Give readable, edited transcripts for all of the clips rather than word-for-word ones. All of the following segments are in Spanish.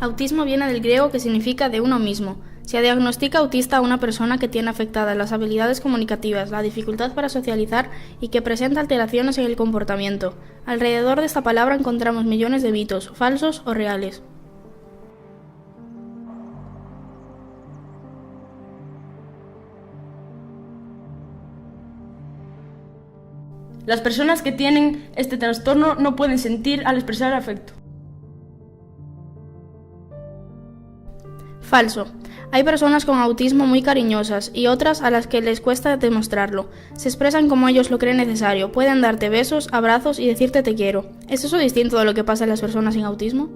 Autismo viene del griego, que significa de uno mismo. Se diagnostica autista a una persona que tiene afectadas las habilidades comunicativas, la dificultad para socializar y que presenta alteraciones en el comportamiento. Alrededor de esta palabra encontramos millones de mitos, falsos o reales. Las personas que tienen este trastorno no pueden sentir al expresar afecto. Falso. Hay personas con autismo muy cariñosas y otras a las que les cuesta demostrarlo. Se expresan como ellos lo creen necesario. Pueden darte besos, abrazos y decirte te quiero. ¿Es eso distinto de lo que pasa en las personas sin autismo?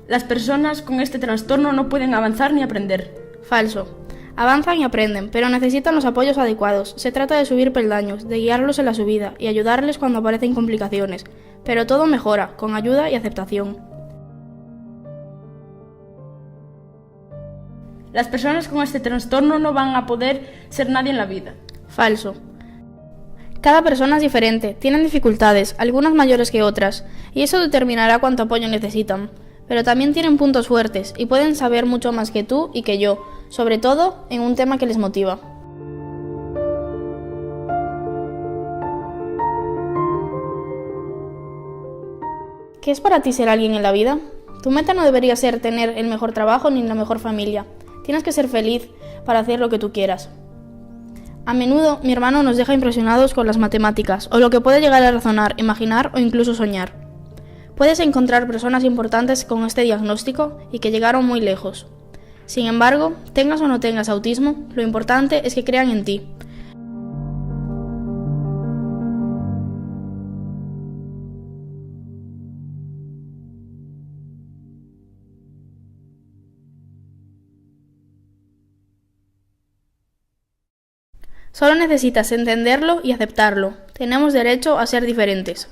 Las personas con este trastorno no pueden avanzar ni aprender. Falso. Avanzan y aprenden, pero necesitan los apoyos adecuados. Se trata de subir peldaños, de guiarlos en la subida y ayudarles cuando aparecen complicaciones. Pero todo mejora, con ayuda y aceptación. Las personas con este trastorno no van a poder ser nadie en la vida. Falso. Cada persona es diferente, tienen dificultades, algunas mayores que otras, y eso determinará cuánto apoyo necesitan. Pero también tienen puntos fuertes y pueden saber mucho más que tú y que yo, sobre todo en un tema que les motiva. ¿Qué es para ti ser alguien en la vida? Tu meta no debería ser tener el mejor trabajo ni la mejor familia. Tienes que ser feliz para hacer lo que tú quieras. A menudo mi hermano nos deja impresionados con las matemáticas, o lo que puede llegar a razonar, imaginar o incluso soñar. Puedes encontrar personas importantes con este diagnóstico y que llegaron muy lejos. Sin embargo, tengas o no tengas autismo, lo importante es que crean en ti. Solo necesitas entenderlo y aceptarlo. Tenemos derecho a ser diferentes.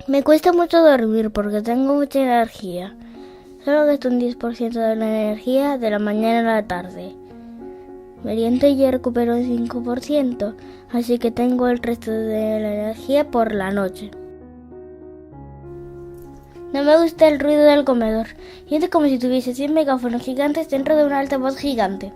Me cuesta mucho dormir porque tengo mucha energía. Solo gasto un 10% de la energía de la mañana a la tarde. Meriendo y ya recupero un 5%, así que tengo el resto de la energía por la noche. No me gusta el ruido del comedor. Siento como si tuviese 100 megáfonos gigantes dentro de un altavoz gigante.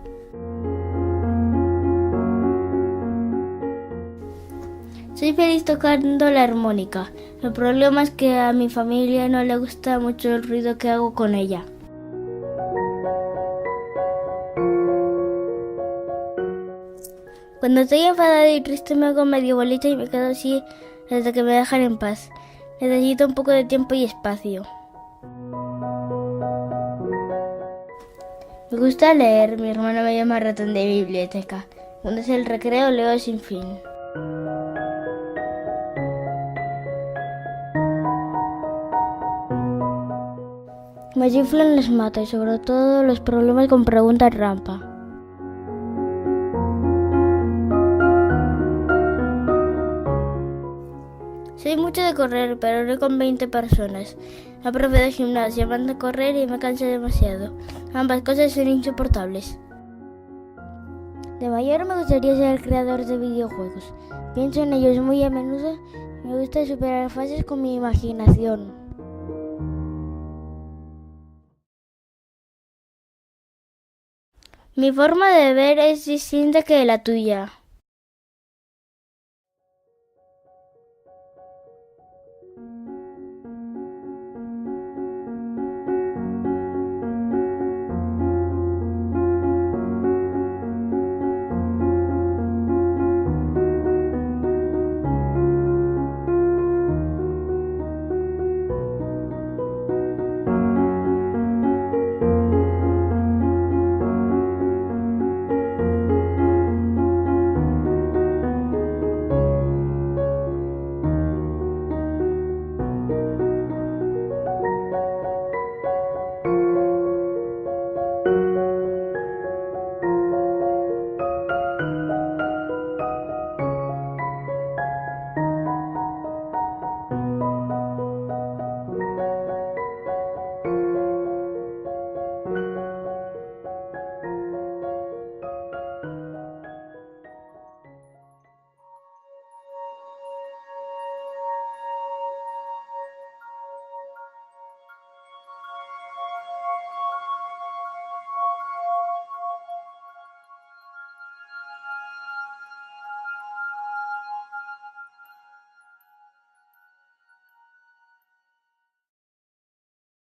Soy feliz tocando la armónica. El problema es que a mi familia no le gusta mucho el ruido que hago con ella. Cuando estoy enfadada y triste me hago medio bolita y me quedo así hasta que me dejan en paz. Necesito un poco de tiempo y espacio. Me gusta leer. Mi hermano me llama ratón de biblioteca. Cuando es el recreo leo sin fin. Me chiflan las matas y sobre todo los problemas con preguntas trampa. Soy mucho de correr, pero no con 20 personas. La profe de gimnasia manda a correr y me cansa demasiado. Ambas cosas son insoportables. De mayor me gustaría ser creador de videojuegos. Pienso en ellos muy a menudo y me gusta superar fases con mi imaginación. Mi forma de ver es distinta que la tuya.